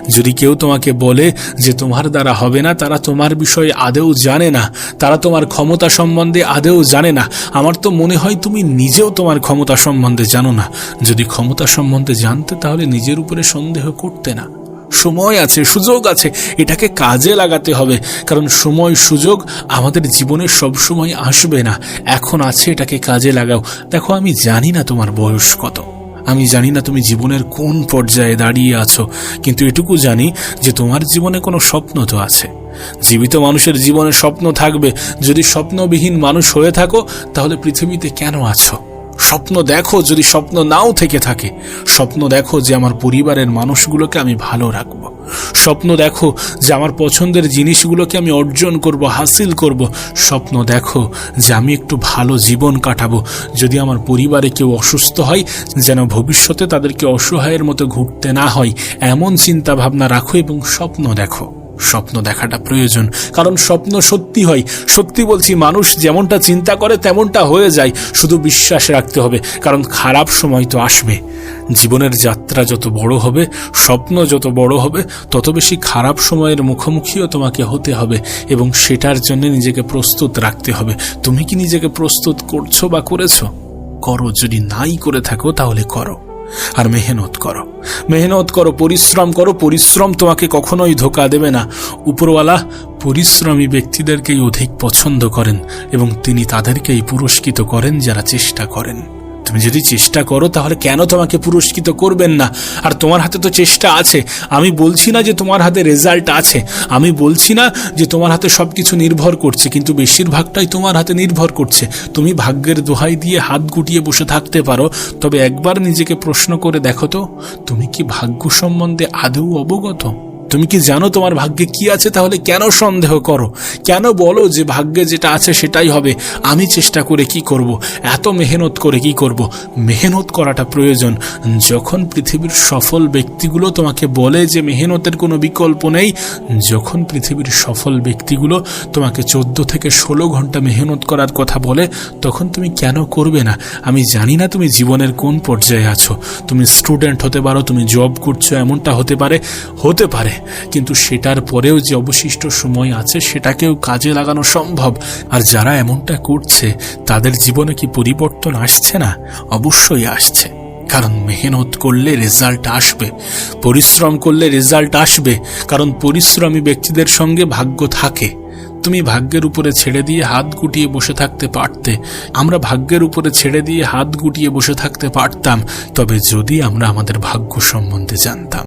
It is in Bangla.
যদি কেউ তোমাকে বলে যে তোমার দ্বারা হবে না, তারা তোমার বিষয়ে আদৌ জানে না, তারা তোমার ক্ষমতা সম্বন্ধে আদৌ জানে না। আমার তো মনে হয় তুমি নিজেও তোমার ক্ষমতা সম্বন্ধে জানো না। যদি ক্ষমতা সম্বন্ধে জানতে তাহলে নিজের উপরে সন্দেহ করতে না। সময় আছে, সুযোগ আছে, এটাকে কাজে লাগাতে হবে। কারণ সময় সুযোগ আমাদের জীবনে সবসময় আসবে না, এখন আছে, এটাকে কাজে লাগাও। দেখো, আমি জানি না তোমার বয়স কত, আমি জানি না তুমি জীবনের কোন পর্যায়ে দাঁড়িয়ে আছো, কিন্তু এটুকু জানি যে তোমার জীবনে কোনো স্বপ্ন তো আছে। জীবিত মানুষের জীবনে স্বপ্ন থাকবে। যদি স্বপ্নবিহীন মানুষ হয়ে থাকো তাহলে পৃথিবীতে কেন আছো? স্বপ্ন দেখো। যদি স্বপ্ন নাও থেকে থাকে, স্বপ্ন দেখো যে আমার পরিবারের মানুষগুলোকে আমি ভালো রাখবো। স্বপ্ন দেখো যে আমার পছন্দের জিনিসগুলোকে আমি অর্জন করব, হাসিল করব। স্বপ্ন দেখো যে আমি একটু ভালো জীবন কাটাবো। যদি আমার পরিবারে কেউ অসুস্থ হয়, যেন ভবিষ্যতে তাদেরকে অসহায়ের মতো ঘুরতে না হয়, এমন চিন্তা ভাবনা রাখো এবং স্বপ্ন দেখো। স্বপ্ন দেখাটা প্রয়োজন, কারণ স্বপ্ন সত্যি হয়। সত্যি বলছি, মানুষ যেমনটা চিন্তা করে তেমনটা হয়ে যায়। শুধু বিশ্বাস রাখতে হবে, কারণ খারাপ সময় তো আসবে। জীবনের যাত্রা যত বড় হবে, স্বপ্ন যত বড় হবে, তত বেশি খারাপ সময়ের মুখোমুখিও তোমাকে হতে হবে এবং সেটার জন্য নিজেকে প্রস্তুত রাখতে হবে। তুমি কি নিজেকে প্রস্তুত করছো বা করেছো? করো। যদি নাই করে থাকো তাহলে করো, আর মেহনত করো, মেহনত করো, পরিশ্রম করো। পরিশ্রম তোমাকে কখনোই ধোঁকা দেবে না। উপরওয়ালা পরিশ্রমী ব্যক্তিদেরকেই অধিক পছন্দ করেন এবং তিনি তাদেরকেই পুরস্কৃত করেন যারা চেষ্টা করেন। তুমি যদি চেষ্টা করো তাহলে কেন তোমাকে পুরস্কৃত করবেন না? আর তোমার হাতে তো চেষ্টা আছে। আমি বলছি না যে তোমার হাতে রেজাল্ট আছে, আমি বলছি না যে তোমার হাতে সবকিছু নির্ভর করছে, কিন্তু বেশিরভাগটাই তোমার হাতে নির্ভর করছে। তুমি ভাগ্যের দোহাই দিয়ে হাত গুটিয়ে বসে থাকতে পারো, তবে একবার নিজেকে প্রশ্ন করে দেখো তো, তুমি কি ভাগ্য সম্বন্ধে আদৌ অবগত? তুমি কি জানো তোমার ভাগ্যে কি আছে? তাহলে কেন সন্দেহ করো? কেন বলো যে ভাগ্যে যেটা আছে সেটাই হবে? আমি চেষ্টা করে কি করব? এত মেহনত করে কি করব? মেহনত করাটা প্রয়োজন। যখন পৃথিবীর সফল ব্যক্তিগুলো তোমাকে বলে যে মেহনতের কোনো বিকল্প নেই, যখন পৃথিবীর সফল ব্যক্তিগুলো তোমাকে 14 থেকে 16 ঘন্টা মেহনত করার কথা বলে, তখন তুমি কেন করবে না? আমি জানি না তুমি জীবনের কোন পর্যায়ে আছো। তুমি স্টুডেন্ট হতে পারো, তুমি জব করছো, এমনটা হতে পারে, কিন্তু সেটার পরেও যে অবশিষ্ট সময় আছে সেটাকেও কাজে লাগানো সম্ভব। আর যারা এমনটা করছে তাদের জীবনে কি পরিবর্তন আসছে না? অবশ্যই আসছে, কারণ মেহনত করলে রেজাল্ট আসবে, পরিশ্রম করলে রেজাল্ট আসবে, কারণ পরিশ্রমী ব্যক্তিদের সঙ্গে ভাগ্য থাকে। তুমি ভাগ্যের উপরে ছেড়ে দিয়ে হাত গুটিয়ে বসে থাকতে পারতে, আমরা ভাগ্যের উপরে ছেড়ে দিয়ে হাত গুটিয়ে বসে থাকতে পারতাম, তবে যদি আমরা আমাদের ভাগ্য সম্বন্ধে জানতাম।